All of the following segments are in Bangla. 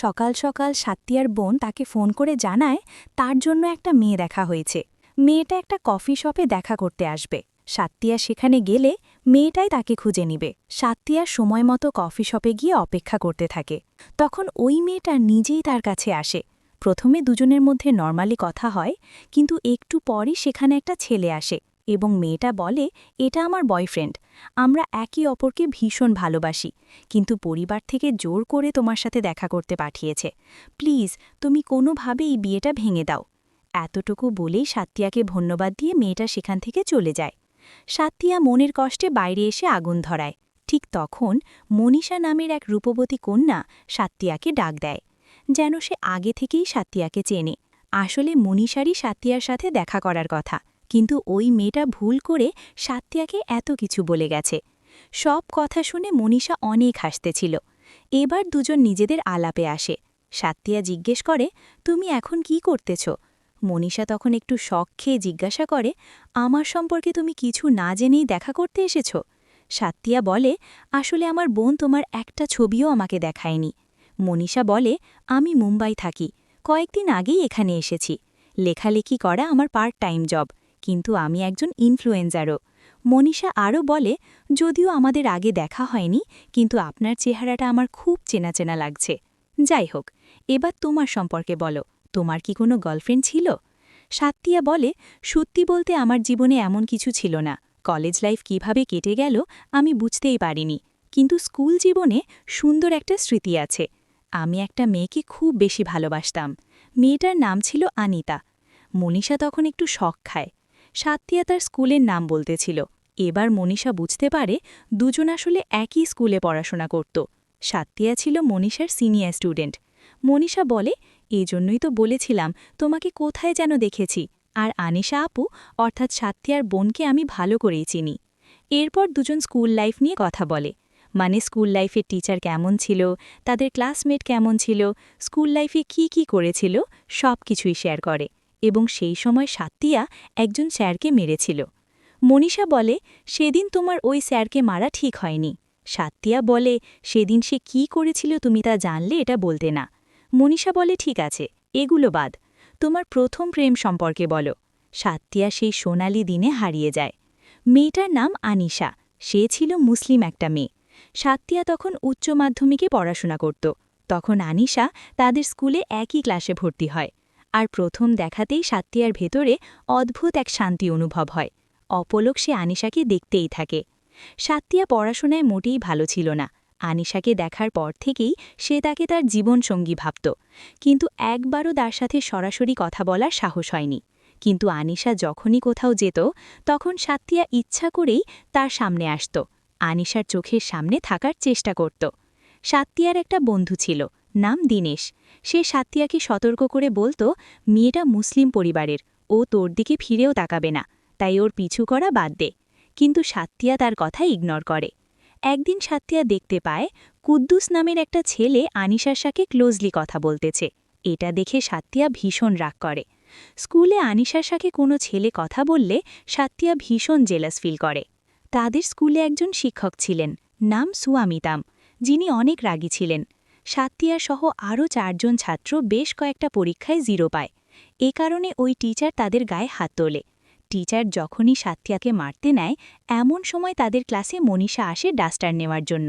সকাল সকাল সাত্তিয়ার বোন তাকে ফোন করে জানায় তার জন্য একটা মেয়ে দেখা হয়েছে। মেয়েটা একটা কফি শপে দেখা করতে আসবে। সাত্তিয়া সেখানে গেলে মেয়েটাই তাকে খুঁজে নিবে। সাত্তিয়া সময় মতো কফি শপে গিয়ে অপেক্ষা করতে থাকে। তখন ওই মেয়েটা নিজেই তার কাছে আসে। প্রথমে দুজনের মধ্যে নরমালি কথা হয়, কিন্তু একটু পরই সেখানে একটা ছেলে আসে এবং মেয়েটা বলে, এটা আমার বয়ফ্রেন্ড, আমরা একে অপরকে ভীষণ ভালোবাসি, কিন্তু পরিবার থেকে জোর করে তোমার সাথে দেখা করতে পাঠিয়েছে। প্লিজ তুমি কোনোভাবেই বিয়েটা ভেঙে দাও। এতটুকু বলেই সাত্তিয়াকে ধন্যবাদ দিয়ে মেয়েটা সেখান থেকে চলে যায়। সাত্তিয়া মনের কষ্টে বাইরে এসে আগুন ধরায়। ঠিক তখন মনীষা নামের এক রূপবতী কন্যা সাত্তিয়াকে ডাক দেয়, যেন সে আগে থেকেই সাত্তিয়াকে চেনে। আসলে মনীষারই সাত্তিয়ার সাথে দেখা করার কথা, কিন্তু ওই মেয়েটা ভুল করে সাত্তিয়াকে এত কিছু বলে গেছে। সব কথা শুনে মনীষা অনেক হাসতেছিল। এবার দুজন নিজেদের আলাপে আসে। সাত্তিয়া জিজ্ঞেস করে, তুমি এখন কি করতেছ? মনীষা তখন একটু শখ খেয়ে জিজ্ঞাসা করে, আমার সম্পর্কে তুমি কিছু না জেনেই দেখা করতে এসেছ? সাত্তিয়া বলে, আসলে আমার বোন তোমার একটা ছবিও আমাকে দেখায়নি। মনীষা বলে, আমি মুম্বাই থাকি, কয়েকদিন আগেই এখানে এসেছি। লেখালেখি করা আমার পার্ট টাইম জব, কিন্তু আমি একজন ইনফ্লুয়েন্সারও। মনীষা আরও বলে, যদিও আমাদের আগে দেখা হয়নি, কিন্তু আপনার চেহারাটা আমার খুব চেনা চেনা লাগছে। যাই হোক, এবার তোমার সম্পর্কে বলো, তোমার কি কোনো গার্লফ্রেন্ড ছিল? সাত্তিয়া বলে, সত্যি বলতে আমার জীবনে এমন কিছু ছিল না। কলেজ লাইফ কিভাবে কেটে গেল আমি বুঝতেই পারিনি, কিন্তু স্কুল জীবনে সুন্দর একটা স্মৃতি আছে। আমি একটা মেয়েকে খুব বেশি ভালোবাসতাম। মেয়েটার নাম ছিল আনিতা। মনীষা তখন একটু শখ খায়। সাত্তিয়া তার স্কুলের নাম বলতেছিল। এবার মনীষা বুঝতে পারে দুজন আসলে একই স্কুলে পড়াশোনা করত। সাত্তিয়া ছিল মনীষার সিনিয়র স্টুডেন্ট। মনীষা বলে, এজন্যই তো বলেছিলাম তোমাকে কোথায় যেন দেখেছি। আর আনিশা আপু অর্থাৎ সাত্তিয়ার বোনকে আমি ভালো করেই চিনি। এরপর দুজন স্কুল লাইফ নিয়ে কথা বলে, মানে স্কুল লাইফের টিচার কেমন ছিল, তাদের ক্লাসমেট কেমন ছিল, স্কুল লাইফে কি করেছিল, সব কিছুই শেয়ার করে। এবং সেই সময় সাত্তিয়া একজন স্যারকে মেরেছিল। মনীষা বলে, সেদিন তোমার ওই স্যারকে মারা ঠিক হয়নি। সাত্তিয়া বলে, সেদিন সে কি করেছিল তুমি তা জানলে এটা বলতে না। মনীষা বলে, ঠিক আছে, এগুলো বাদ, তোমার প্রথম প্রেম সম্পর্কে বলো। সাত্তিয়া সেই সোনালি দিনে হারিয়ে যায়। মেয়েটার নাম আনিশা, সে ছিল মুসলিম একটা মেয়ে। সাত্তিয়া তখন উচ্চ মাধ্যমিকে পড়াশোনা করত। তখন আনিশা তাদের স্কুলে একই ক্লাসে ভর্তি হয়। আর প্রথম দেখাতেই সাত্তিয়ার ভেতরে অদ্ভুত এক শান্তি অনুভব হয়। অপলক সে আনিশাকে দেখতেই থাকে। সাত্তিয়া পড়াশোনায় মোটেই ভালো ছিল না। আনিশাকে দেখার পর থেকেই সে তাকে তার জীবনসঙ্গী ভাবত, কিন্তু একবারও তার সাথে সরাসরি কথা বলার সাহস হয়নি। কিন্তু আনিশা যখনই কোথাও যেত, তখন সাত্তিয়া ইচ্ছা করেই তার সামনে আসত, আনিশার চোখের সামনে থাকার চেষ্টা করত। সাত্তিয়ার একটা বন্ধু ছিল, নাম দীনেশ। সে সাত্তিয়াকে সতর্ক করে বলতো, মেয়েটা মুসলিম পরিবারের, ও তোর দিকে ফিরেও তাকাবে না, তাই ওর পিছু করা বাদ দে। কিন্তু সাত্তিয়া তার কথা ইগনোর করে। একদিন সাত্তিয়া দেখতে পায় কুদ্দুস নামের একটা ছেলে আনিশার সাথে ক্লোজলি কথা বলতেছে। এটা দেখে সাত্তিয়া ভীষণ রাগ করে। স্কুলে আনিশার সাথে কোনো ছেলে কথা বললে সাত্তিয়া ভীষণ জেলাস ফিল করে। তাদের স্কুলে একজন শিক্ষক ছিলেন, নাম সুয়ামিতাম, যিনি অনেক রাগী ছিলেন। সাত্তিয়া সহ আরও 4 জন ছাত্র বেশ কয়েকটা পরীক্ষায় 0 পায়। এ কারণে ওই টিচার তাদের গায়ে হাত তোলে। টিচার যখনই সাত্তিয়াকে মারতে নেয়, এমন সময় তাদের ক্লাসে মনীষা আসে ডাস্টার নেওয়ার জন্য।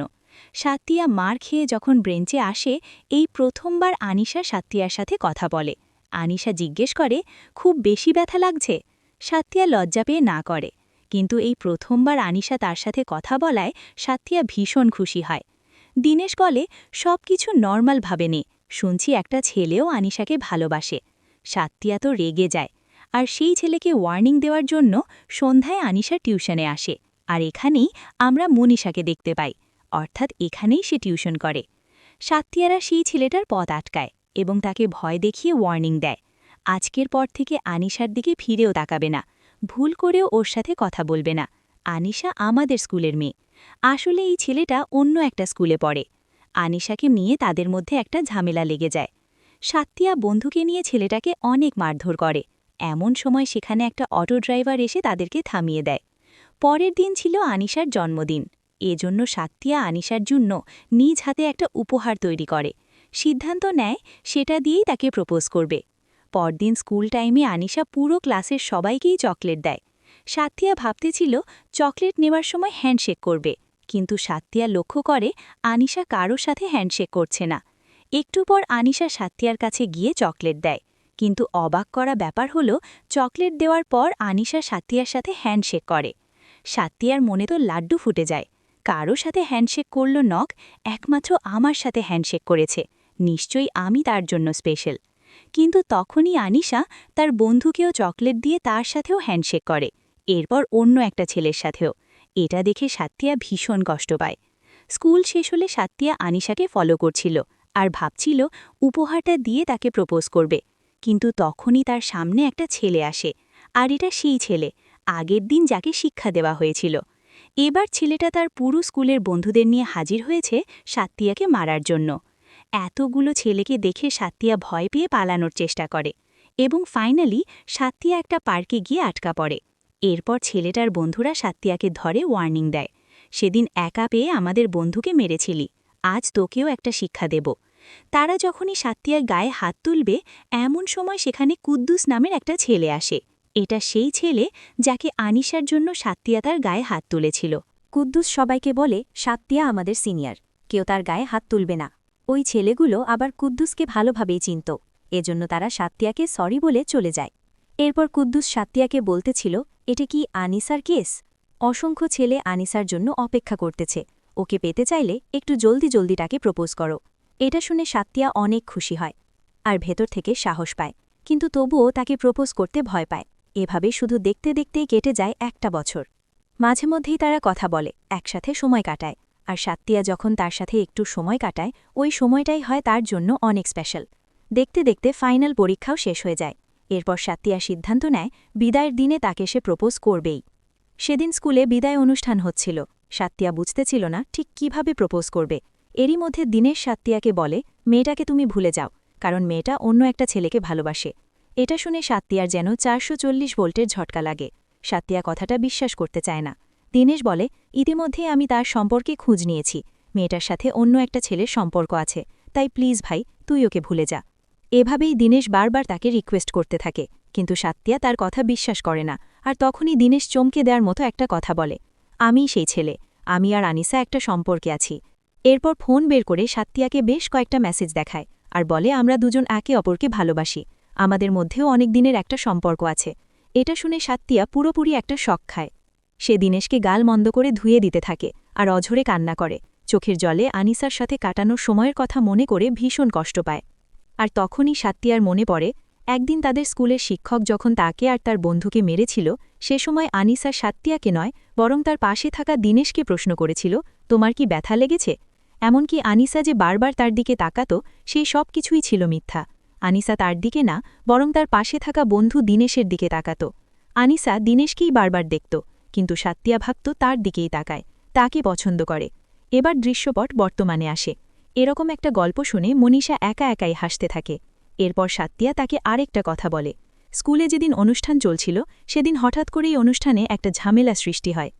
সাত্তিয়া মার খেয়ে যখন ব্রেঞ্চে আসে, এই প্রথমবার আনিশা সাত্তিয়ার সাথে কথা বলে। আনিশা জিজ্ঞেস করে, খুব বেশি ব্যথা লাগছে? সাত্তিয়া লজ্জা পেয়ে না করে। কিন্তু এই প্রথমবার আনিশা তার সাথে কথা বলায় সাত্তিয়া ভীষণ খুশি হয়। দীনেশ বলে, সব কিছু নর্মালভাবে নে, শুনছি একটা ছেলেও আনিশাকে ভালোবাসে। সাত্তিয়া তো রেগে যায়। আর সেই ছেলেকে ওয়ার্নিং দেওয়ার জন্য সন্ধ্যায় আনিশা টিউশনে আসে। আর এখানেই আমরা মনীষাকে দেখতে পাই, অর্থাৎ এখানেই সে টিউশন করে। সাত্তিয়ারা সেই ছেলেটার পথ আটকায় এবং তাকে ভয় দেখিয়ে ওয়ার্নিং দেয়, আজকের পর থেকে আনিশার দিকে ফিরেও তাকাবে না, ভুল করেও ওর সাথে কথা বলবে না। আনিশা আমাদের স্কুলের মেয়ে। আসলে এই ছেলেটা অন্য একটা স্কুলে পড়ে। আনিশাকে নিয়ে তাদের মধ্যে একটা ঝামেলা লেগে যায়। সাত্তিয়া বন্ধুকে নিয়ে ছেলেটাকে অনেক মারধর করে। এমন সময় সেখানে একটা অটো ড্রাইভার এসে তাদেরকে থামিয়ে দেয়। পরের দিন ছিল আনিশার জন্মদিন। এজন্য সাত্তিয়া আনিশার জন্য নিজ হাতে একটা উপহার তৈরি করে। সিদ্ধান্ত নেয় সেটা দিয়েই তাকে প্রপোজ করবে। পরদিন স্কুল টাইমে আনিশা পুরো ক্লাসের সবাইকেই চকলেট দেয়। সাথ্যিয়া ভাবতেছিল চকলেট নেওয়ার সময় হ্যান্ডশেক করবে, কিন্তু সাথ্যিয়া লক্ষ্য করে আনিশা কারোর সাথে হ্যান্ডশেক করছে না। একটু পর আনিশা সাথ্যিয়ার কাছে গিয়ে চকলেট দেয়, কিন্তু অবাক করা ব্যাপার হলো চকলেট দেওয়ার পর আনিশা সাথ্যিয়ার সাথে হ্যান্ডশেক করে। সাথ্যিয়ার মনে তো লাড্ডু ফুটে যায়। কারো সাথে হ্যান্ডশেক করল নক, একমাত্র আমার সাথে হ্যান্ডশেক করেছে, নিশ্চয়ই আমি তার জন্য স্পেশাল। কিন্তু তখনই আনিশা তার বন্ধুকেও চকলেট দিয়ে তার সাথেও হ্যান্ডশেক করে, এরপর অন্য একটা ছেলের সাথেও। এটা দেখে সাথ্যিয়া ভীষণ কষ্ট পায়। স্কুল শেষ হলে সাথ্যিয়া আনিশাকে ফলো করছিল আর ভাবছিল উপহারটা দিয়ে তাকে প্রপোজ করবে। কিন্তু তখনই তার সামনে একটা ছেলে আসে, আর এটা সেই ছেলে আগের দিন যাকে শিক্ষা দেওয়া হয়েছিল। এবার ছেলেটা তার পুরো স্কুলের বন্ধুদের নিয়ে হাজির হয়েছে সাথ্যিয়াকে মারার জন্য। এতগুলো ছেলেকে দেখে সাথ্যিয়া ভয় পেয়ে পালানোর চেষ্টা করে এবং ফাইনালি সাথ্যিয়া একটা পার্কে গিয়ে আটকা পড়ে। এরপর ছেলেটার বন্ধুরা সাথ্যিয়াকে ধরে ওয়ার্নিং দেয়, সেদিন একা পেয়ে আমাদের বন্ধুকে মেরেছিলি, আজ তোকেও একটা শিক্ষা দেব। তারা যখনই সাথ্যিয়ার গায়ে হাত তুলবে এমন সময় সেখানে কুদ্দুস নামের একটা ছেলে আসে। এটা সেই ছেলে যাকে আনিশার জন্য সাথ্যিয়া তার গায়ে হাত তুলেছিল। কুদ্দুস সবাইকে বলে সাথ্যিয়া আমাদের সিনিয়র, কেউ তার গায়ে হাত তুলবে না। ওই ছেলেগুলো আবার কুদ্দুসকে ভালোভাবেই চিনত, এজন্য তারা সাথ্যিয়াকে সরি বলে চলে যায়। এরপর কুদ্দুস সাথ্যিয়াকে বলতেছিল, এটা কি আনিসার কেস? অসংখ্য ছেলে আনিসার জন্য অপেক্ষা করতেছে, ওকে পেতে চাইলে একটু জলদি জলদি তাকে প্রপোজ করো। এটা শুনে সাথ্যিয়া অনেক খুশি হয় আর ভেতর থেকে সাহস পায়, কিন্তু তবুও তাকে প্রপোজ করতে ভয় পায়। এভাবে শুধু দেখতে দেখতেই কেটে যায় একটা বছর। মাঝে মধ্যেই তারা কথা বলে, একসাথে সময় কাটায়, আর সাথ্যিয়া যখন তার সাথে একটু সময় কাটায় ওই সময়টাই হয় তার জন্য অনেক স্পেশাল। দেখতে দেখতে ফাইনাল পরীক্ষাও শেষ হয়ে যায়। এরপর সাথ্যিয়া সিদ্ধান্ত নেয় বিদায়ের দিনে তাকে সে প্রপোজ করবেই। সেদিন স্কুলে বিদায় অনুষ্ঠান হচ্ছিল। সাথ্যিয়া বুঝতেছিল না ঠিক কিভাবে প্রপোজ করবে। এরই মধ্যে দিনেশ সাথ্যিয়াকে বলে, মেয়েটাকে তুমি ভুলে যাও, কারণ মেয়েটা অন্য একটা ছেলেকে ভালোবাসে। এটা শুনে সাথ্যিয়ার যেন 440 ভোল্টের ঝটকা লাগে। সাথ্যিয়া কথাটা বিশ্বাস করতে চায় না। দিনেশ বলে, ইতিমধ্যে আমি তার সম্পর্কে খোঁজ নিয়েছি, মেয়েটার সাথে অন্য একটা ছেলের সম্পর্ক আছে, তাই প্লিজ ভাই তুই ওকে ভুলে যা। এভাবেই দিনেশ বারবার তাকে রিকোয়েস্ট করতে থাকে, কিন্তু সাথ্যিয়া তার কথা বিশ্বাস করে না। আর তখনই দিনেশ চমকে দেওয়ার মতো একটা কথা বলে, আমিই সেই ছেলে, আমি আর আনিসা একটা সম্পর্কে আছি। এরপর ফোন বের করে সাথ্যিয়াকে বেশ কয়েকটা মেসেজ দেখায় আর বলে, আমরা দুজন একে অপরকে ভালোবাসি, আমাদের মধ্যেও অনেক দিনের একটা সম্পর্ক আছে। এটা শুনে সাথ্যিয়া পুরোপুরি একটা শক খায়। সে দিনেশকে গাল মন্দ করে ধুয়ে দিতে থাকে আর অঝরে কান্না করে। চোখের জলে আনিসার সাথে কাটানোর সময়ের কথা মনে করে ভীষণ কষ্ট পায়। আর তখনই সাথ্যিয়ার মনে পড়ে, একদিন তাদের স্কুলের শিক্ষক যখন তাকে আর তার বন্ধুকে মেরেছিল, সে সময় আনিসা সাথ্যিয়াকে নয় বরং তার পাশে থাকা দিনেশকে প্রশ্ন করেছিল, তোমার কি ব্যথা লেগেছে? এমনকি আনিসা যে বারবার তার দিকে তাকাত, সেই সব কিছুই ছিল মিথ্যা। আনিসা তার দিকে না বরং তার পাশে থাকা বন্ধু দিনেশের দিকে তাকাত। আনিসা দিনেশকেই বারবার দেখত, কিন্তু সাথ্যিয়া ভাবত তার দিকেই তাকায়, তাকে পছন্দ করে। এবার দৃশ্যপট বর্তমানে আসে। এরকম একটা গল্প শুনে মনীষা একা একাই হাসতে থাকে। এরপর সাথ্যিয়া তাকে আরেকটা কথা বলে, স্কুলে যেদিন অনুষ্ঠান চলছিল সেদিন হঠাৎ করেই অনুষ্ঠানে একটা ঝামেলা সৃষ্টি হয়।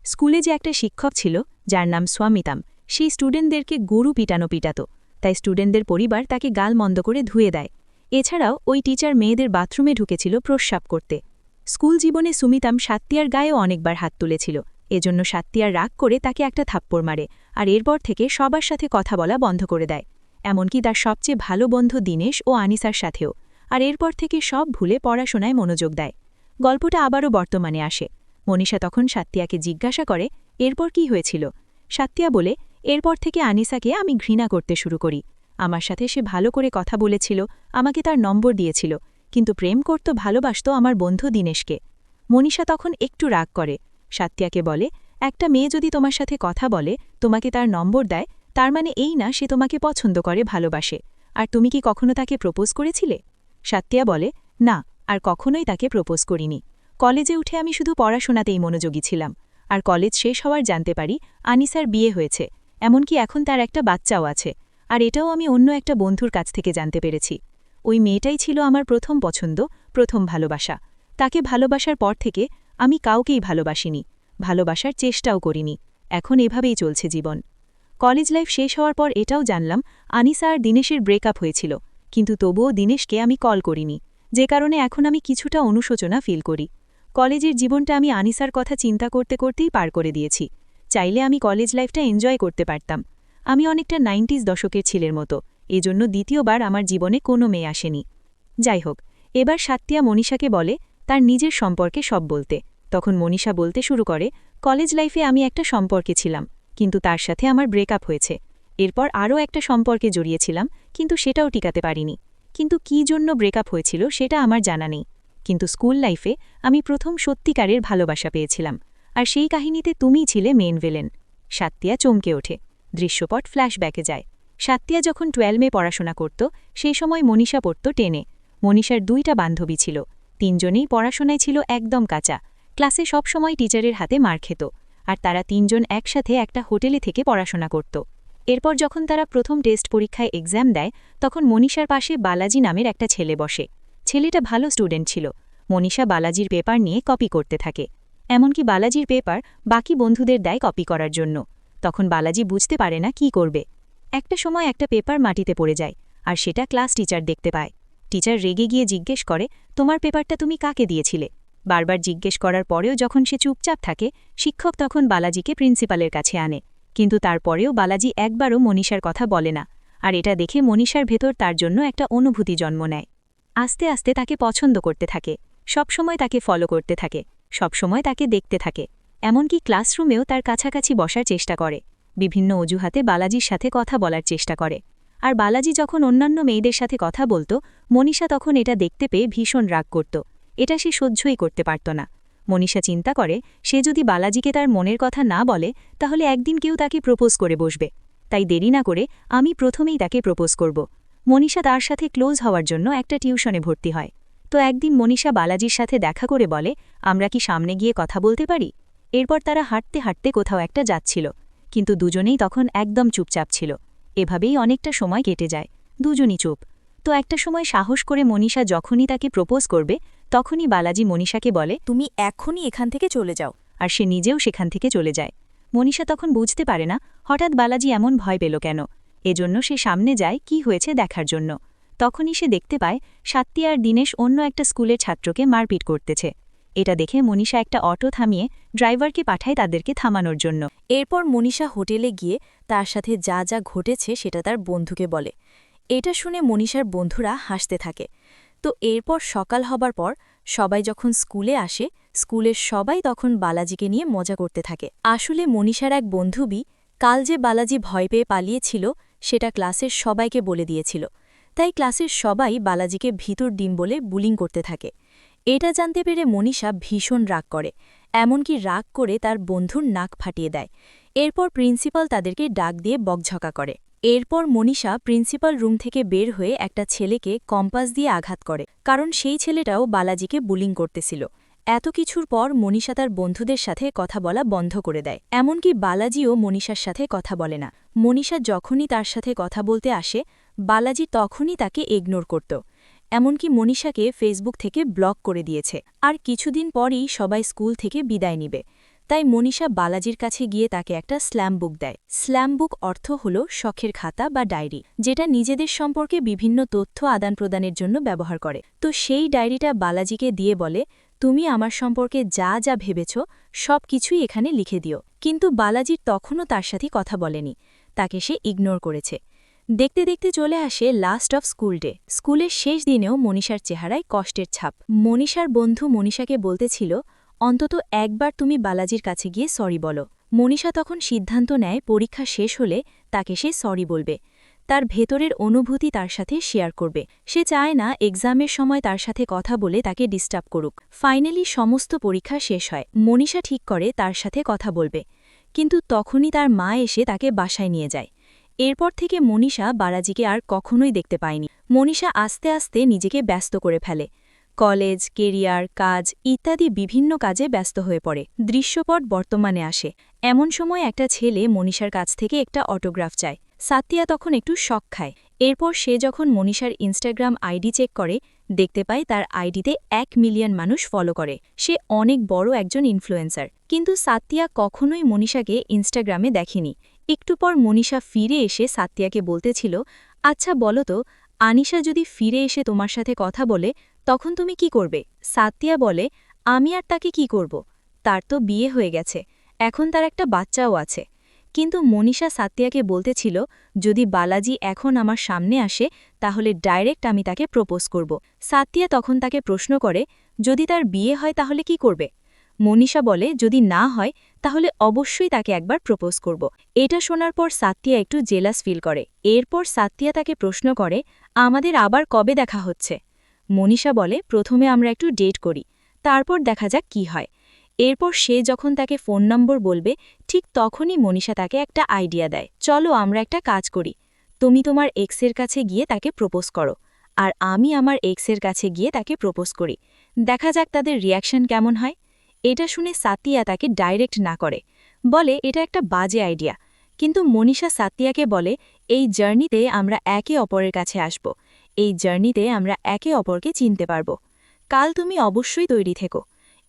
স্কুলে যে একটা শিক্ষক ছিল যার নাম স্বামিতাম, সেই স্টুডেন্টদেরকে গরু পিটানো পিটাত, তাই স্টুডেন্টদের পরিবার তাকে গাল মন্দ করে ধুয়ে দেয়। এছাড়াও ওই টিচার মেয়েদের বাথরুমে ঢুকেছিল প্রস্রাব করতে। স্কুল জীবনে সুমিতাম সাথ্যিয়ার গায়েও অনেকবার হাত তুলেছিল, এজন্য সাথ্যিয়ার রাগ করে তাকে একটা থাপ্পড় মারে আর এরপর থেকে সবার সাথে কথা বলা বন্ধ করে দেয়, এমনকি তার সবচেয়ে ভালো বন্ধু দিনেশ ও আনিসার সাথেও। আর এরপর থেকে সব ভুলে পড়াশোনায় মনোযোগ দেয়। গল্পটা আবারও বর্তমানে আসে। মনীষা তখন সাথ্যিয়াকে জিজ্ঞাসা করে, এরপর কি হয়েছিল? সাথ্যিয়া বলে, এরপর থেকে আনিসাকে আমি ঘৃণা করতে শুরু করি। আমার সাথে সে ভালো করে কথা বলেছিল, আমাকে তার নম্বর দিয়েছিল, কিন্তু প্রেম করত ভালোবাসত আমার বন্ধু দিনেশকে। মনীষা তখন একটু রাগ করে। সাথ্যিয়াকে বলে, একটা মেয়ে যদি তোমার সাথে কথা বলে, তোমাকে তার নম্বর দেয়, তার মানে এই না সে তোমাকে পছন্দ করে ভালোবাসে। আর তুমি কি কখনো তাকে প্রপোজ করেছিলে? সাথ্যিয়া বলে, না, আর কখনোই তাকে প্রপোজ করিনি। কলেজে উঠে আমি শুধু পড়াশোনাতেই মনোযোগী ছিলাম। আর কলেজ শেষ হওয়ার জানতে পারি আনিসার বিয়ে হয়েছে, এমনকি এখন তার একটা বাচ্চাও আছে। আর এটাও আমি অন্য একটা বন্ধুর কাছ থেকে জানতে পেরেছি। ওই মেয়েটাই ছিল আমার প্রথম পছন্দ, প্রথম ভালোবাসা। তাকে ভালোবাসার পর থেকে আমি কাউকেই ভালোবাসিনি, ভালোবাসার চেষ্টাও করিনি। এখন এভাবেই চলছে জীবন। কলেজ লাইফ শেষ হওয়ার পর এটাও জানলাম আনিসা আর দিনেশের ব্রেকআপ হয়েছিল, কিন্তু তবুও দিনেশকে আমি কল করিনি, যে কারণে এখন আমি কিছুটা অনুশোচনা ফিল করি। কলেজের জীবনটা আমি আনিসার কথা চিন্তা করতে করতেই পার করে দিয়েছি। চাইলে আমি কলেজ লাইফটা এনজয় করতে পারতাম। আমি অনেকটা 90s দশকের ছেলের মতো, এজন্য দ্বিতীয়বার আমার জীবনে কোনো মেয়ে আসেনি। যাই হোক, এবার সাত্তিয়া মনীষাকে বলে তার নিজের সম্পর্কে সব বলতে। তখন মনীষা বলতে শুরু করে, কলেজ লাইফে আমি একটা সম্পর্কে ছিলাম, কিন্তু তার সাথে আমার ব্রেকআপ হয়েছে। এরপর আরও একটা সম্পর্কে জড়িয়েছিলাম, কিন্তু সেটাও টিকাতে পারিনি। কিন্তু কী জন্য ব্রেকআপ হয়েছিল সেটা আমার জানা নেই। কিন্তু স্কুল লাইফে আমি প্রথম সত্যিকারের ভালোবাসা পেয়েছিলাম, আর সেই কাহিনীতে তুমিই ছিলে মেন ভিলেন। সাত্তিয়া চমকে ওঠে। দৃশ্যপট ফ্ল্যাশব্যাকে যায়। সাত্তিয়া যখন 12-এ পড়াশোনা করত, সেই সময় মনীষা পড়ত 10-এ। মনীষার 2টা বান্ধবী ছিল, 3জনেই পড়াশোনায় ছিল একদম কাঁচা। ক্লাসে সবসময় টিচারের হাতে মার খেত, আর তারা 3জন একসাথে একটা হোটেলে থেকে পড়াশোনা করত। এরপর যখন তারা প্রথম টেস্ট পরীক্ষায় এক্সাম দেয়, তখন মনীষার পাশে বালাজি নামের একটা ছেলে বসে। ছেলেটা ভালো স্টুডেন্ট ছিল। মনীষা বালাজির পেপার নিয়ে কপি করতে থাকে। এমনকি বালাজির পেপার বাকি বন্ধুদের দেয় কপি করার জন্য। তখন বালাজি বুঝতে পারে না কি করবে। একটা সময় একটা পেপার মাটিতে পড়ে যায়, আর সেটা ক্লাস টিচার দেখতে পায়। টিচার রেগে গিয়ে জিজ্ঞেস করে, তোমার পেপারটা তুমি কাকে দিয়েছিলে? বারবার জিজ্ঞেস করার পরেও যখন সে চুপচাপ থাকে, শিক্ষক তখন বালাজিকে প্রিন্সিপালের কাছে আনে। কিন্তু তারপরেও বালাজি একবারও মনীষার কথা বলে না, আর এটা দেখে মনীষার ভেতর তার জন্য একটা অনুভূতি জন্ম নেয়। আস্তে আস্তে তাকে পছন্দ করতে থাকে, সবসময় তাকে ফলো করতে থাকে, সবসময় তাকে দেখতে থাকে। এমনকি ক্লাসরুমেও তার কাছাকাছি বসার চেষ্টা করে। বিভিন্ন অজুহাতে বালাজির সাথে কথা বলার চেষ্টা করে। আর বালাজি যখন অন্যান্য মেয়েদের সাথে কথা বলতো, মনীষা তখন এটা দেখতে পেয়ে ভীষণ রাগ করত। এটা সে সহ্যই করতে পারত না। মনীষা চিন্তা করে, সে যদি বালাজিকে তার মনের কথা না বলে, তাহলে একদিন কেউ তাকে প্রপোজ করে বসবে। তাই দেরি না করে আমি প্রথমেই তাকে প্রপোজ করব। মনীষা তার সাথে ক্লোজ হওয়ার জন্য একটা টিউশনে ভর্তি হয়। তো একদিন মনীষা বালাজির সাথে দেখা করে বলে, আমরা কি সামনে গিয়ে কথা বলতে পারি? এরপর তারা হাঁটতে হাঁটতে কোথাও একটা যাচ্ছিল, কিন্তু দুজনেই তখন একদম চুপচাপ ছিল। এভাবেই অনেকটা সময় কেটে যায়, দুজনই চুপ। তো একটা সময় সাহস করে মনীষা যখনই তাকে প্রপোজ করবে, তখনই বালাজি মনীষাকে বলে, তুমি এখনই এখান থেকে চলে যাও। আর সে নিজেও সেখান থেকে চলে যায়। মনীষা তখন বুঝতে পারে না হঠাৎ বালাজি এমন ভয় পেল কেন। এজন্য সে সামনে যায় কি হয়েছে দেখার জন্য। তখনই সে দেখতে পায় সাত্তিয়া আর দিনেশ অন্য একটা স্কুলের ছাত্রকে মারপিট করতেছে। এটা দেখে মনীষা একটা অটো থামিয়ে ড্রাইভারকে পাঠায় তাদেরকে থামানোর জন্য। এরপর মনীষা হোটেলে গিয়ে তার সাথে যা যা ঘটেছে সেটা তার বন্ধুকে বলে। এটা শুনে মনীষার বন্ধুরা হাসতে থাকে। তো এরপর সকাল হবার পর সবাই যখন স্কুলে আসে, স্কুলের সবাই তখন বালাজিকে নিয়ে মজা করতে থাকে। আসলে মনীষার এক বন্ধুবি কাল যে বালাজি ভয় পেয়ে পালিয়েছিল সেটা ক্লাসের সবাইকে বলে দিয়েছিল। তাই ক্লাসের সবাই বালাজিকে ভিতর ডিম বলে বুলিং করতে থাকে। এটা জানতে পেরে মনীষা ভীষণ রাগ করে, এমনকি রাগ করে তার বন্ধুর নাক ফাটিয়ে দেয়। এরপর প্রিন্সিপাল তাদেরকে ডাক দিয়ে বকঝকা করে। এরপর মনীষা প্রিন্সিপাল রুম থেকে বের হয়ে একটা ছেলেকে কম্পাস দিয়ে আঘাত করে, কারণ সেই ছেলেটাও বালাজিকে বুলিং করতেছিল। এত কিছুর পর মনীষা তার বন্ধুদের সাথে কথা বলা বন্ধ করে দেয়। এমনকি বালাজিও মনীষার সাথে কথা বলে না। মনীষা যখনই তার সাথে কথা বলতে আসে, বালাজি তখনই তাকে ইগনোর করত। এমনকি মনীষাকে ফেসবুক থেকে ব্লক করে দিয়েছে। আর কিছুদিন পরই সবাই স্কুল থেকে বিদায় নিবে। তাই মনীষা বালাজির কাছে গিয়ে তাকে একটা স্ল্যাম বুক দেয়। স্ল্যাম বুক অর্থ হল শখের খাতা বা ডায়েরি, যেটা নিজেদের সম্পর্কে বিভিন্ন তথ্য আদান প্রদানের জন্য ব্যবহার করে। তো সেই ডায়েরিটা বালাজিকে দিয়ে বলে, তুমি আমার সম্পর্কে যা যা ভেবেছ সব কিছুই এখানে লিখে দিও। কিন্তু বালাজির তখনও তার সাথে কথা বলেনি, তাকে সে ইগনোর করেছে। দেখতে দেখতে চলে আসে লাস্ট অফ স্কুল ডে। স্কুলের শেষ দিনেও মনীষার চেহারায় কষ্টের ছাপ। মনীষার বন্ধু মনীষাকে বলতেছিল, অন্তত একবার তুমি বালাজির কাছে গিয়ে সরি বলো। মনীষা তখন সিদ্ধান্ত নেয় পরীক্ষা শেষ হলে তাকে সে সরি বলবে, তার ভেতরের অনুভূতি তার সাথে শেয়ার করবে। সে চায় না এক্সামের সময় তার সাথে কথা বলে তাকে ডিস্টার্ব করুক। ফাইনালি সমস্ত পরীক্ষা শেষ হয়। মনীষা ঠিক করে তার সাথে কথা বলবে, কিন্তু তখনই তার মা এসে তাকে বাসায় নিয়ে যায়। এরপর থেকে মনীষা বালাজিকে আর কখনোই দেখতে পায়নি। মনীষা আস্তে আস্তে নিজেকে ব্যস্ত করে ফেলে। কলেজ, কেরিয়ার, কাজ ইত্যাদি বিভিন্ন কাজে ব্যস্ত হয়ে পড়ে। দৃশ্যপট বর্তমানে আসে। এমন সময় একটা ছেলে মনীষার কাছ থেকে একটা অটোগ্রাফ চায়। সাত্তিয়া তখন একটু শক খায়। এরপর সে যখন মনীষার ইনস্টাগ্রাম আইডি চেক করে, দেখতে পায় তার আইডিতে 1 মিলিয়ন মানুষ ফলো করে। সে অনেক বড় একজন ইনফ্লুয়েন্সার। কিন্তু সাত্তিয়া কখনোই মনীষাকে ইনস্টাগ্রামে দেখেনি। একটু পর মনীষা ফিরে এসে সাতিয়াকে বলতেছিল, আচ্ছা বলো তো, আনিশা যদি ফিরে এসে তোমার সাথে কথা বলে তখন তুমি কি করবে? সাতিয়া বলে, আমি আর তাকে কি করব? তার তো বিয়ে হয়ে গেছে, এখন তার একটা বাচ্চাও আছে। কিন্তু মনীষা সাতিয়াকে বলতেছিল, যদি বালাজি এখন আমার সামনে আসে তাহলে ডাইরেক্ট আমি তাকে প্রপোজ করব। সাতিয়া তখন তাকে প্রশ্ন করে, যদি তার বিয়ে হয় তাহলে কি করবে? মনীষা বলে, যদি না হয় তাহলে অবশ্যই তাকে একবার প্রপোজ করব। এটা শোনার পর সাতিয়া একটু জেলাস ফিল করে। এরপর সাতিয়া তাকে প্রশ্ন করে, আমাদের আবার কবে দেখা হচ্ছে? মনীষা বলে, প্রথমে আমরা একটু ডেট করি, তারপর দেখা যাক কি হয়। এরপর সে যখন তাকে ফোন নম্বর বলবে ঠিক তখনই মনীষা তাকে একটা আইডিয়া দেয়, চলো আমরা একটা কাজ করি, তুমি তোমার এক্সের কাছে গিয়ে তাকে প্রপোজ করো, আর আমি আমার এক্সের কাছে গিয়ে তাকে প্রপোজ করি, দেখা যাক তাদের রিয়াকশন কেমন হয়। এটা শুনে সাতিয়া তাকে ডাইরেক্ট না করে, বলে এটা একটা বাজে আইডিয়া। কিন্তু মনীষা সাতিয়াকে বলে, এই জার্নিতে আমরা একে অপরের কাছে আসব, এই জার্নিতে আমরা একে অপরকে চিনতে পারব, কাল তুমি অবশ্যই তৈরি থেকো।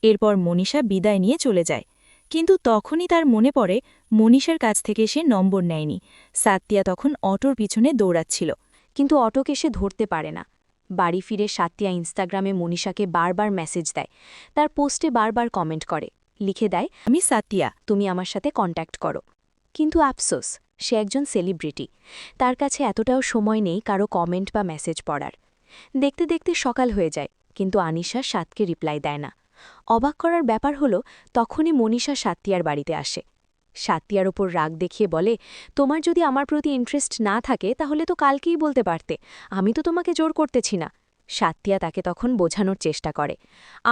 এরপর মনীষা বিদায় নিয়ে চলে যায়। কিন্তু তখনই তার মনে পড়ে মনীষার কাছ থেকে সে নম্বর নেয়নি। সাতিয়া তখন অটোর পিছনে দৌড়াচ্ছিল, কিন্তু অটোকে সে ধরতে পারে না। বাড়ি ফিরে সাতিয়া ইনস্টাগ্রামে মনীষাকে বারবার মেসেজ দেয়, তার পোস্টে বারবার কমেন্ট করে, লিখে দেয়, আমি সাতিয়া, তুমি আমার সাথে কন্ট্যাক্ট করো। কিন্তু আফসোস, সে একজন সেলিব্রিটি, তার কাছে এতটাও সময় নেই কারো কমেন্ট বা মেসেজ পড়ার। দেখতে দেখতে সকাল হয়ে যায়, কিন্তু আনিশা সাতকে রিপ্লাই দেয় না। অবাক করার ব্যাপার হলো, তখনই মনীষা সাতিয়ার বাড়িতে আসে। সাতিয়ার ওপর রাগ দেখিয়ে বলে, তোমার যদি আমার প্রতি ইন্টারেস্ট না থাকে তাহলে তো কালকেই বলতে পারতে, আমি তো তোমাকে জোর করতেছি না। সাতিয়া তাকে তখন বোঝানোর চেষ্টা করে,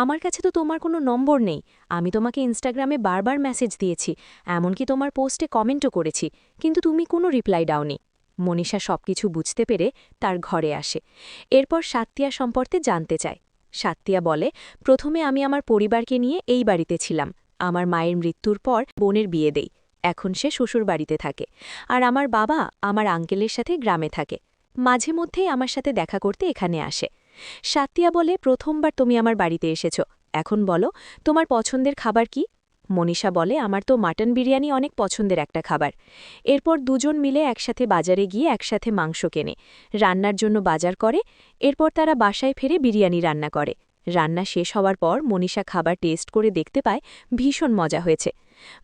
আমার কাছে তো তোমার কোনো নম্বর নেই, আমি তোমাকে ইনস্টাগ্রামে বারবার মেসেজ দিয়েছি, এমনকি তোমার পোস্টে কমেন্টও করেছি, কিন্তু তুমি কোনো রিপ্লাই দাওনি। মনীষা সবকিছু বুঝতে পেরে তার ঘরে আসে। এরপর সাতিয়া সম্পর্কে জানতে চায়। সাতিয়া বলে, প্রথমে আমি আমার পরিবারকে নিয়ে এই বাড়িতে ছিলাম, আমার মায়ের মৃত্যুর পর বোনের বিয়ে দেই, এখন সে শ্বশুর বাড়িতে থাকে, আর আমার বাবা আমার আঙ্কেলের সাথে গ্রামে থাকে, মাঝে মধ্যেই আমার সাথে দেখা করতে এখানে আসে। সাতিয়া বলে, প্রথমবার তুমি আমার বাড়িতে এসেছ, এখন বলো তোমার পছন্দের খাবার কি? মনীষা বলে, আমার তো মাটন বিরিয়ানি অনেক পছন্দের একটা খাবার। এরপর দুজন মিলে একসাথে বাজারে গিয়ে একসাথে মাংস কেনে, রান্নার জন্য বাজার করে, এরপর তারা বাসায় ফিরে বিরিয়ানি রান্না করে। রান্না শেষ হওয়ার পর মনীষা খাবার টেস্ট করে দেখতে পায় ভীষণ মজা হয়েছে।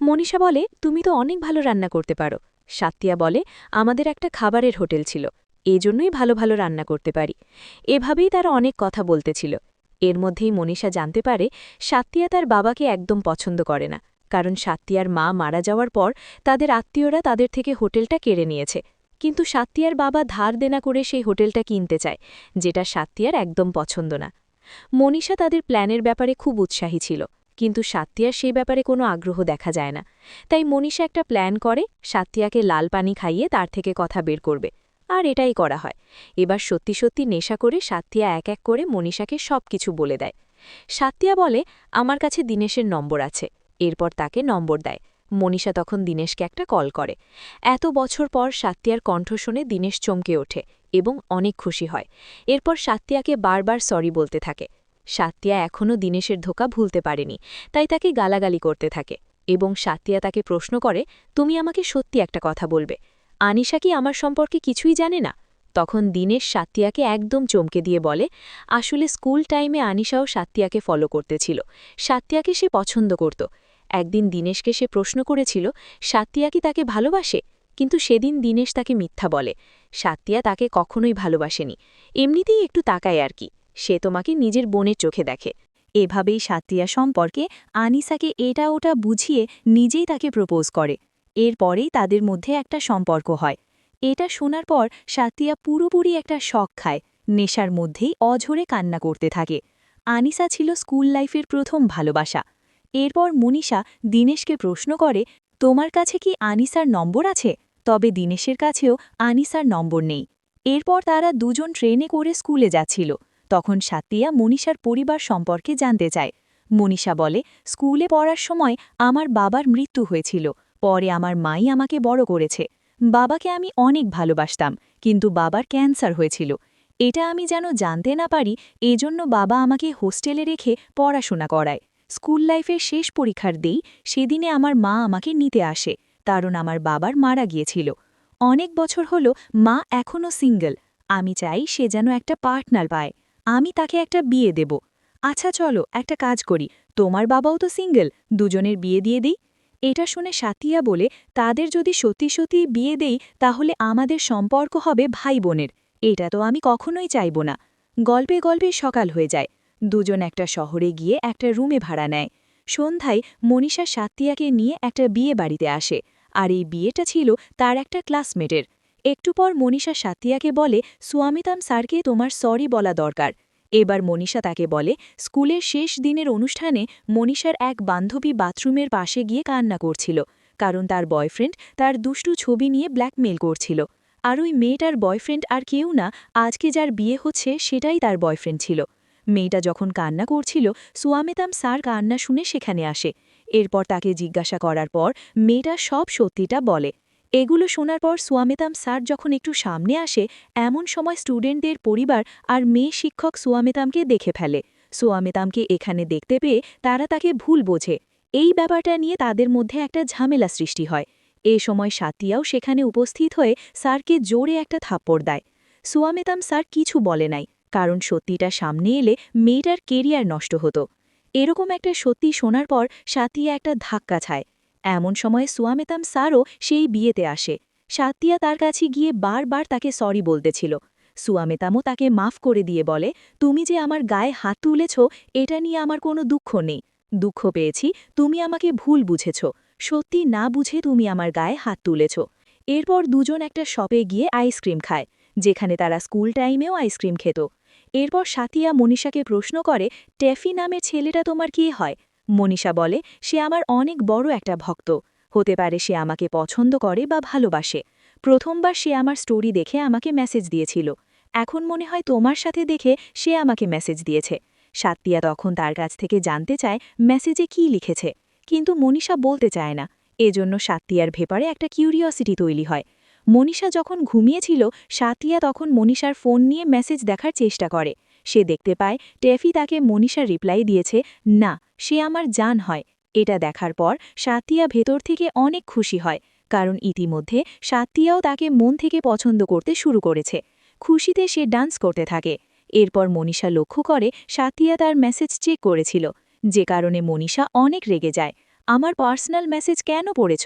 মনীষা বলে, তুমি তো অনেক ভালো রান্না করতে পারো। সাতিয়া বলে, আমাদের একটা খাবারের হোটেল ছিল, এজন্যই ভালো ভালো রান্না করতে পারি। এভাবেই তারা অনেক কথা বলতেছিল। এর মধ্যেই মনীষা জানতে পারে সাতিয়া তার বাবাকে একদম পছন্দ করে না, কারণ সাতিয়ার মা মারা যাওয়ার পর তাদের আত্মীয়রা তাদের থেকে হোটেলটা কেড়ে নিয়েছে। কিন্তু সাতিয়ার বাবা ধার দেনা করে সেই হোটেলটা কিনতে চায়, যেটা সাতিয়ার একদম পছন্দ না। মনীষা তাদের প্ল্যানের ব্যাপারে খুব উৎসাহী ছিল, কিন্তু সাতিয়ার সেই ব্যাপারে কোনো আগ্রহ দেখা যায় না। তাই মনীষা একটা প্ল্যান করে, সাতিয়াকে লাল পানি খাইয়ে তার থেকে কথা বের করবে। আর এটাই করা হয়। এবার সত্যি সত্যি নেশা করে সাতিয়া এক এক করে মনীষাকে সবকিছু বলে দেয়। সাতিয়া বলে, আমার কাছে দিনেশের নম্বর আছে। এরপর তাকে নম্বর দেয়। মনীষা তখন দিনেশকে একটা কল করে। এত বছর পর সাতিয়ার কণ্ঠ শুনে দিনেশ চমকে ওঠে এবং অনেক খুশি হয়। এরপর সাতিয়াকে বারবার সরি বলতে থাকে। সাতিয়া এখনও দিনেশের ধোঁকা ভুলতে পারেনি, তাই তাকে গালাগালি করতে থাকে এবং সাতিয়া তাকে প্রশ্ন করে, তুমি আমাকে সত্যি একটা কথা বলবে, আনিশা কি আমার সম্পর্কে কিছুই জানে না? তখন দিনেশ সাতিয়াকে একদম চমকে দিয়ে বলে, আসলে স্কুল টাইমে আনিশাও সাতিয়াকে ফলো করতেছিল, সাতিয়াকে সে পছন্দ করত। একদিন দিনেশকে সে প্রশ্ন করেছিল, সাতিয়া কি তাকে ভালোবাসে? কিন্তু সেদিন দিনেশ তাকে মিথ্যা বলে, সাতিয়া তাকে কখনোই ভালোবাসেনি, এমনিতেই একটু তাকায় আর কি, সে তোমাকে নিজের বোনের চোখে দেখে। এভাবেই সাতিয়া সম্পর্কে আনিসাকে এটা ওটা বুঝিয়ে নিজেই তাকে প্রপোজ করে। এরপরেই তাদের মধ্যে একটা সম্পর্ক হয়। এটা শোনার পর সাতিয়া পুরোপুরি একটা শক খায়, নেশার মধ্যেই অঝরে কান্না করতে থাকে। আনিসা ছিল স্কুল লাইফের প্রথম ভালোবাসা। এরপর মনীষা দিনেশকে প্রশ্ন করে, তোমার কাছে কি আনিসার নম্বর আছে? তবে দিনেশের কাছেও আনিসার নম্বর নেই। এরপর তারা দুজন ট্রেনে করে স্কুলে যাচ্ছিল। তখন সাতিয়া মনীষার পরিবার সম্পর্কে জানতে চায়। মনীষা বলে, স্কুলে পড়ার সময় আমার বাবার মৃত্যু হয়েছিল, পরে আমার মাই আমাকে বড় করেছে। বাবাকে আমি অনেক ভালোবাসতাম, কিন্তু বাবার ক্যান্সার হয়েছিল। এটা আমি যেন জানতে না পারি, এজন্য বাবা আমাকে হোস্টেলে রেখে পড়াশোনা করায়। স্কুল লাইফের শেষ পরীক্ষার দেই, সেদিনে আমার মা আমাকে নিতে আসে। কারণ আমার বাবার মারা গিয়েছিল। অনেক বছর হলো মা এখনও সিঙ্গেল। আমি চাই সে যেন একটা পার্টনার পায়। আমি তাকে একটা বিয়ে দেব। আচ্ছা চলো একটা কাজ করি, তোমার বাবাও তো সিঙ্গেল, দুজনের বিয়ে দিয়ে দিই। এটা শুনে সাতিয়া বলে, তাদের যদি সত্যি সত্যি বিয়ে দেই তাহলে আমাদের সম্পর্ক হবে ভাই বোনের। এটা তো আমি কখনোই চাইব না। গল্পে গল্পে সকাল হয়ে যায়। দুজন একটা শহরে গিয়ে একটা রুমে ভাড়া নেয়। সন্ধ্যায় মনীষা সাতিয়াকে নিয়ে একটা বিয়ে বাড়িতে আসে। আর এই বিয়েটা ছিল তার একটা ক্লাসমেটের। একটু পর মনীষা সাতিয়াকে বলে, সুয়ামিতাম স্যারকে তোমার সরি বলা দরকার। এবার মনীষা তাকে বলে, স্কুলের শেষ দিনের অনুষ্ঠানে মনীষার এক বান্ধবী বাথরুমের পাশে গিয়ে কান্না করছিল, কারণ তার বয়ফ্রেন্ড তার দুষ্টু ছবি নিয়ে ব্ল্যাকমেল করছিল। আর ওই মেয়েটার বয়ফ্রেন্ড আর কেউ না, আজকে যার বিয়ে হচ্ছে সেটাই তার বয়ফ্রেন্ড ছিল। মেয়েটা যখন কান্না করছিল, সুয়ামিতাম স্যার কান্না শুনে সেখানে আসে। এরপর তাকে জিজ্ঞাসা করার পর মেয়েটা সব সত্যিটা বলে। এগুলো শোনার পর সুয়ামিতাম স্যার যখন একটু সামনে আসে, এমন সময় স্টুডেন্টদের পরিবার আর মেয়ে শিক্ষক সুয়ামিতামকে দেখে ফেলে। সুয়ামিতামকে এখানে দেখতে পেয়ে তারা তাকে ভুল বোঝে। এই ব্যাপারটা নিয়ে তাদের মধ্যে একটা ঝামেলা সৃষ্টি হয়। এ সময় সাতিয়াও সেখানে উপস্থিত হয়ে স্যারকে জোরে একটা থাপ্পড় দেয়। সুয়ামিতাম স্যার কিছু বলে নাই, কারণ সত্যিটা সামনে এলে মেয়েটার কেরিয়ার নষ্ট হতো। এরকম একটা সত্যি শোনার পর সাতিয়া একটা ধাক্কা খায়। এমন সময় সুয়ামিতাম স্যারও সেই বিয়েতে আসে। সাতিয়া তার কাছে গিয়ে বারবার তাকে সরি বলতেছিল। সুয়ামিতামও তাকে মাফ করে দিয়ে বলে, তুমি যে আমার গায়ে হাত তুলেছ এটা নিয়ে আমার কোনো দুঃখ নেই। দুঃখ পেয়েছি তুমি আমাকে ভুল বুঝেছ, সত্যি না বুঝে তুমি আমার গায়ে হাত তুলেছ। এরপর দুজন একটা শপে গিয়ে আইসক্রিম খায়, যেখানে তারা স্কুল টাইমেও আইসক্রিম খেত। এরপর সাতিয়া মনীষাকে প্রশ্ন করে, টেফি নামের ছেলেটা তোমার কি হয়? মনীষা বলে, সে আমার অনেক বড় একটা ভক্ত। হতে পারে সে আমাকে পছন্দ করে বা ভালোবাসে। প্রথমবার সে আমার স্টোরি দেখে আমাকে মেসেজ দিয়েছিল। এখন মনে হয় তোমার সাথে দেখে সে আমাকে মেসেজ দিয়েছে। সাতিয়া তখন তার কাছ থেকে জানতে চায় মেসেজে কি লিখেছে, কিন্তু মনীষা বলতে চায় না। এজন্য সাতিয়ার ভেপারে একটা কিউরিওসিটি তৈরি হয়। মনীষা যখন ঘুমিয়েছিল, সাতিয়া তখন মনীষার ফোন নিয়ে মেসেজ দেখার চেষ্টা করে। সে দেখতে পায় টেফি তাকে মনীষার রিপ্লাই দিয়েছে, না, সে আমার জান হয়। এটা দেখার পর সাতিয়া ভেতর থেকে অনেক খুশি হয়, কারণ ইতিমধ্যে সাতিয়াও তাকে মন থেকে পছন্দ করতে শুরু করেছে। খুশিতে সে ডান্স করতে থাকে। এরপর মনীষা লক্ষ্য করে সাতিয়া তার মেসেজ চেক করেছিল, যে কারণে মনীষা অনেক রেগে যায়। আমার পার্সোনাল মেসেজ কেন পড়েছ?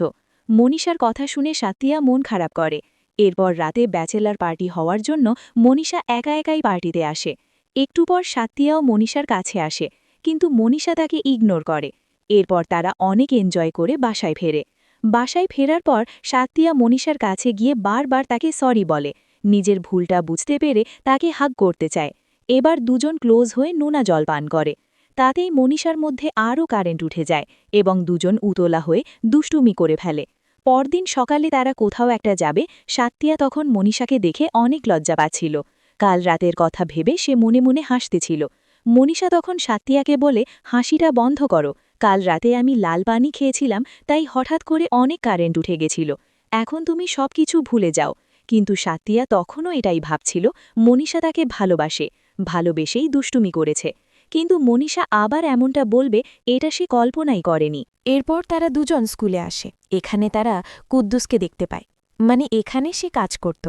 মনীষার কথা শুনে সাতিয়া মন খারাপ করে। এরপর রাতে ব্যাচেলার পার্টি হওয়ার জন্য মনীষা একা একাই পার্টিতে আসে। একটু পর সাতিয়াও মনীষার কাছে আসে, কিন্তু মনীষা তাকে ইগনোর করে। এরপর তারা অনেক এনজয় করে বাসায় ফেরে। বাসায় ফেরার পর সাতিয়া মনীষার কাছে গিয়ে বারবার তাকে সরি বলে। নিজের ভুলটা বুঝতে পেরে তাকে হাগ করতে চায়। এবার দুজন ক্লোজ হয়ে নোনা জল পান করে। তাতেই মনীষার মধ্যে আরও কারেন্ট উঠে যায় এবং দুজন উতলা হয়ে দুষ্টুমি করে ফেলে। পরদিন সকালে তারা কোথাও একটা যাবে। সাতিয়া তখন মনীষাকে দেখে অনেক লজ্জা পাচ্ছিল। কাল রাতের কথা ভেবে সে মনে মনে হাসতেছিল। মনীষা তখন সাতিয়াকে বলে, হাসিটা বন্ধ করো, কাল রাতে আমি লাল পানি খেয়েছিলাম, তাই হঠাৎ করে অনেক কারেন্ট উঠে গেছিল। এখন তুমি সবকিছু ভুলে যাও। কিন্তু সাতিয়া তখনও এটাই ভাবছিল মনীষা তাকে ভালোবাসে, ভালোবেসেই দুষ্টুমি করেছে। কিন্তু মনীষা আবার এমনটা বলবে এটা সে কল্পনাই করেনি। এরপর তারা দুজন স্কুলে আসে। এখানে তারা কুদ্দুসকে দেখতে পায়, মানে এখানে সে কাজ করত।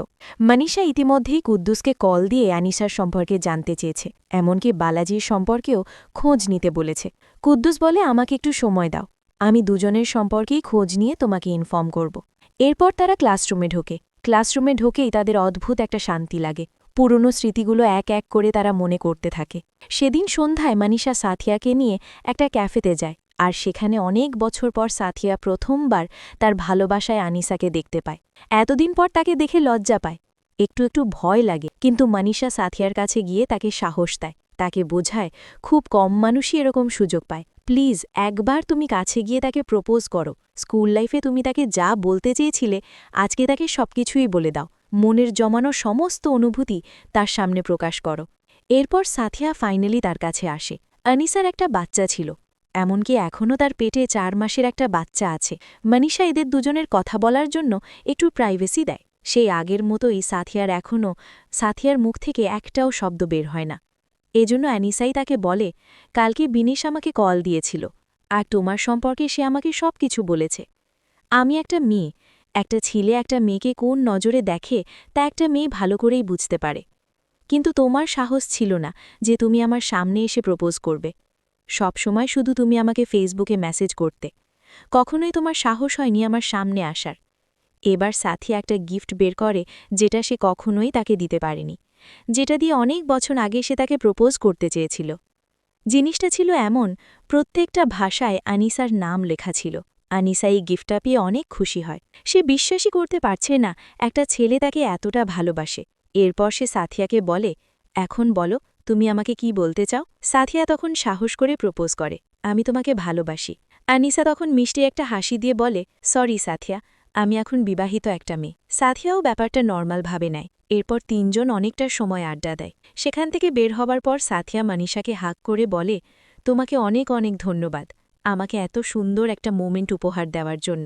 মনীষা ইতিমধ্যেই কুদ্দুসকে কল দিয়ে আনিসার সম্পর্কে জানতে চেয়েছে, এমনকি বালাজির সম্পর্কেও খোঁজ নিতে বলেছে। কুদ্দুস বলে, আমাকে একটু সময় দাও, আমি দুজনের সম্পর্কেই খোঁজ নিয়ে তোমাকে ইনফর্ম করব। এরপর তারা ক্লাসরুমে ঢোকে। ক্লাসরুমে ঢোকেই তাদের অদ্ভুত একটা শান্তি লাগে। পুরনো স্মৃতিগুলো এক এক করে তারা মনে করতে থাকে। সেদিন সন্ধ্যায় মনীষা সাথিয়াকে নিয়ে একটা ক্যাফেতে যায়, আর সেখানে অনেক বছর পর সাথিয়া প্রথমবার তার ভালোবাসায় আনিসাকে দেখতে পায়। এতদিন পর তাকে দেখে লজ্জা পায়, একটু একটু ভয় লাগে, কিন্তু মনীষা সাথিয়ার কাছে গিয়ে তাকে সাহস দেয়, তাকে বোঝায় খুব কম মানুষই এরকম সুযোগ পায়। প্লিজ একবার তুমি কাছে গিয়ে তাকে প্রপোজ করো। স্কুল লাইফে তুমি তাকে যা বলতে চেয়েছিলে, আজকে তাকে সবকিছুই বলে দাও। মনের জমানো সমস্ত অনুভূতি তার সামনে প্রকাশ করো। এরপর সাথিয়া ফাইনালি তার কাছে আসে। আনিসার একটা বাচ্চা ছিল, এমনকি এখনও তার পেটে 4 মাসের একটা বাচ্চা আছে। মনীষা এদের দুজনের কথা বলার জন্য একটু প্রাইভেসি দেয়। সেই আগের মতোই সাথিয়ার মুখ থেকে একটাও শব্দ বের হয় না। এজন্য আনিসাই তাকে বলে, কালকে বিনেশ আমাকে কল দিয়েছিল, আর তোমার সম্পর্কে সে আমাকে সব কিছু বলেছে। আমি একটা মেয়ে, একটা ছেলে একটা মেয়েকে কোন নজরে দেখে তা একটা মেয়ে ভালো করেই বুঝতে পারে। কিন্তু তোমার সাহস ছিল না যে তুমি আমার সামনে এসে প্রপোজ করবে। সব সময় শুধু তুমি আমাকে ফেসবুকে মেসেজ করতে, কখনোই তোমার সাহস হয়নি আমার সামনে আসার। এবার সাথী একটা গিফট বের করে যেটা সে কখনোই তাকে দিতে পারেনি, যেটা দিয়ে অনেক বছর আগে সে তাকে প্রপোজ করতে চেয়েছিল। জিনিসটা ছিল এমন, প্রত্যেকটা ভাষায় আনিসার নাম লেখা ছিল। আনিসা এই গিফটটা পেয়ে অনেক খুশি হয়। সে বিশ্বাসই করতে পারছে না একটা ছেলে তাকে এতটা ভালোবাসে। এরপর সে সাথিয়াকে বলে, এখন বলো তুমি আমাকে কি বলতে চাও। সাথিয়া তখন সাহস করে প্রপোজ করে, আমি তোমাকে ভালোবাসি। আনিসা তখন মিষ্টি একটা হাসি দিয়ে বলে, সরি সাথিয়া, আমি এখন বিবাহিত একটা মেয়ে। সাথিয়াও ব্যাপারটা নর্মাল ভাবে নেয়। এরপর তিনজন অনেকটা সময় আড্ডা দেয়। সেখান থেকে বের হবার পর সাথিয়া মানিষাকে হাক করে বলে, তোমাকে অনেক অনেক ধন্যবাদ আমাকে এত সুন্দর একটা মোমেন্ট উপহার দেওয়ার জন্য।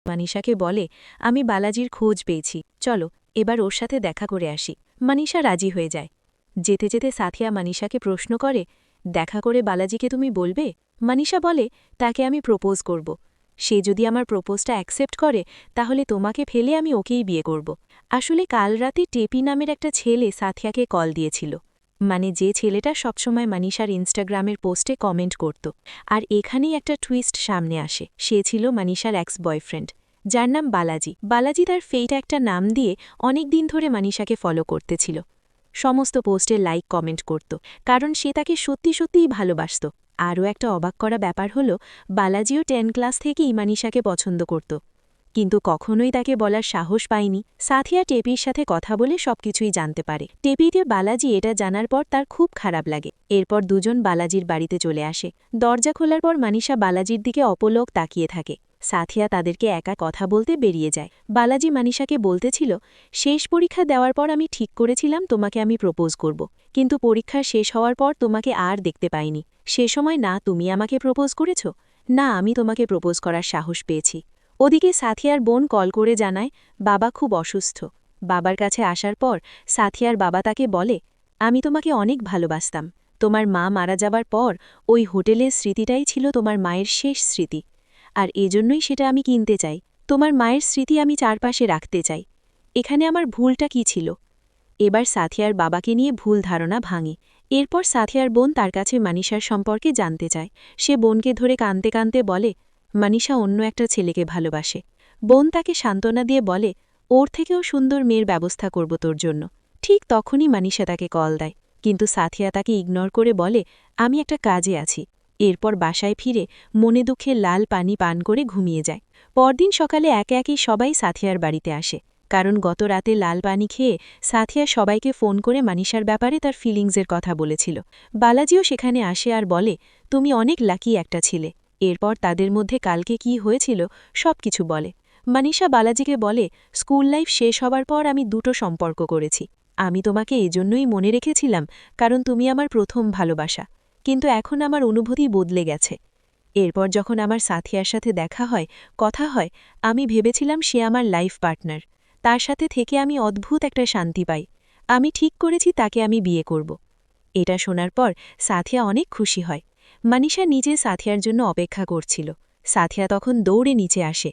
মানিষাকে বলে, আমি বালাজির খোঁজ পেয়েছি, চলো এবার ওর সাথে দেখা করে আসি। মানিষা রাজি হয়ে যায়। যেতে যেতে সাথিয়া মানিষাকে প্রশ্ন করে, দেখা করে বালাজিকে তুমি বলবে। মানিষা বলে, তাকে আমি প্রপোজ করব। সে যদি আমার প্রপোজটা অ্যাকসেপ্ট করে তাহলে তোমাকে ফেলে আমি ওকেই বিয়ে করব। আসলে কাল রাতে টেপি নামের একটা ছেলে সাথিয়াকে কল দিয়েছিল, মানে যে ছেলেটা সবসময় মানিষার ইনস্টাগ্রামের পোস্টে কমেন্ট করত। আর এখানেই একটা টুইস্ট সামনে আসে, সে ছিল মানিষার এক্স বয়ফ্রেন্ড, যার নাম বালাজি। বালাজি তার ফেইট একটা নাম দিয়ে অনেক দিন ধরে মানিষাকে ফলো করতেছিল, সমস্ত পোস্টে লাইক কমেন্ট করত, কারণ সে তাকে সত্যি সত্যিই ভালোবাসত। আরও একটা অবাক করা ব্যাপার হল, বালাজিও 10 ক্লাস থেকেই মানিষাকে পছন্দ করত, কিন্তু কখনোই তাকে বলার সাহস পায়নি। সাথিয়া টেপির সাথে কথা বলে সবকিছুই জানতে পারে। টেপিতে বালাজি এটা জানার পর তার খুব খারাপ লাগে। এরপর দুজন বালাজির বাড়িতে চলে আসে। দরজা খোলার পর মানিষা বালাজির দিকে অপলক তাকিয়ে থাকে। সাথিয়া তাদেরকে একা কথা বলতে বেরিয়ে যায়। বালাজি মানিষাকে বলতেছিল, শেষ পরীক্ষা দেওয়ার পর আমি ঠিক করেছিলাম তোমাকে আমি প্রপোজ করব, কিন্তু পরীক্ষা শেষ হওয়ার পর তোমাকে আর দেখতে পাইনি। সে সময় না তুমি আমাকে প্রপোজ করেছ, না আমি তোমাকে প্রপোজ করার সাহস পেয়েছি। ওদিকে সাথিয়ার বোন কল করে জানায়, বাবা খুব অসুস্থ। বাবার কাছে আসার পর সাথিয়ার বাবা তাকে বলে, আমি তোমাকে অনেক ভালোবাসতাম। তোমার মা মারা যাবার পর ওই হোটেলের স্মৃতিটাই ছিল তোমার মায়ের শেষ স্মৃতি, আর এজন্যই সেটা আমি কিনতে চাই। তোমার মায়ের স্মৃতি আমি চারপাশে রাখতে চাই। এখানে আমার ভুলটা কি ছিল। এবার সাথিয়ার বাবাকে নিয়ে ভুল ধারণা ভাঙে। এরপর সাথিয়ার বোন তার কাছে মানিষার সম্পর্কে জানতে চায়। সে বোনকে ধরে কাঁদতে কাঁদতে বলে, মানিষা অন্য একটা ছেলেকে ভালোবাসে। বোন তাকে সান্ত্বনা দিয়ে বলে, ওর থেকেও সুন্দর মেয়ের ব্যবস্থা করব তোর জন্য। ঠিক তখনই মানিষা তাকে কল দেয়, কিন্তু সাথিয়া তাকে ইগনোর করে বলে, আমি একটা কাজে আছি। এরপর বাসায় ফিরে মনে দুঃখে লাল পানি পান করে ঘুমিয়ে যায়। পরদিন সকালে একে একে সবাই সাথিয়ার বাড়িতে আসে, কারণ গত রাতে লাল পানি খেয়ে সাথিয়া সবাইকে ফোন করে মানিষার ব্যাপারে তার ফিলিংসের কথা বলেছিল। বালাজিও সেখানে আসে আর বলে, তুমি অনেক লাকি একটা ছেলে। এরপর তাদের মধ্যে কালকে কি হয়েছিল সবকিছু বলে। মানিষা বালাজিকে বলে, স্কুল লাইফ শেষ হবার পর আমি দুটো সম্পর্ক করেছি। আমি তোমাকে এজন্যই মনে রেখেছিলাম কারণ তুমি আমার প্রথম ভালোবাসা, কিন্তু এখন আমার অনুভূতি বদলে গেছে। এরপর যখন আমার সাথিয়ার সাথে দেখা হয়, কথা হয়, আমি ভেবেছিলাম সে আমার লাইফ পার্টনার। তার সাথে থেকে আমি অদ্ভুত একটা শান্তি পাই। আমি ঠিক করেছি তাকে আমি বিয়ে করব। এটা শোনার পর সাথিয়া অনেক খুশি হয়। মানিষা নিজে সাথিয়ার জন্য অপেক্ষা করছিল। সাথিয়া তখন দৌড়ে নিচে আসে।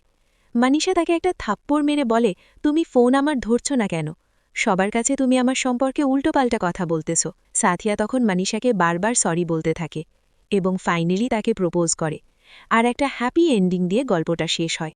মানিষা তাকে একটা থাপ্পড় মেরে বলে, তুমি ফোন আমার ধরছ না কেন? সবার কাছে তুমি আমার সম্পর্কে উল্টোপাল্টা কথা বলতেছ। সাথিয়া তখন মানিষাকে বারবার সরি বলতে থাকে এবং ফাইনালি তাকে প্রপোজ করে। আর একটা হ্যাপি এন্ডিং দিয়ে গল্পটা শেষ হয়।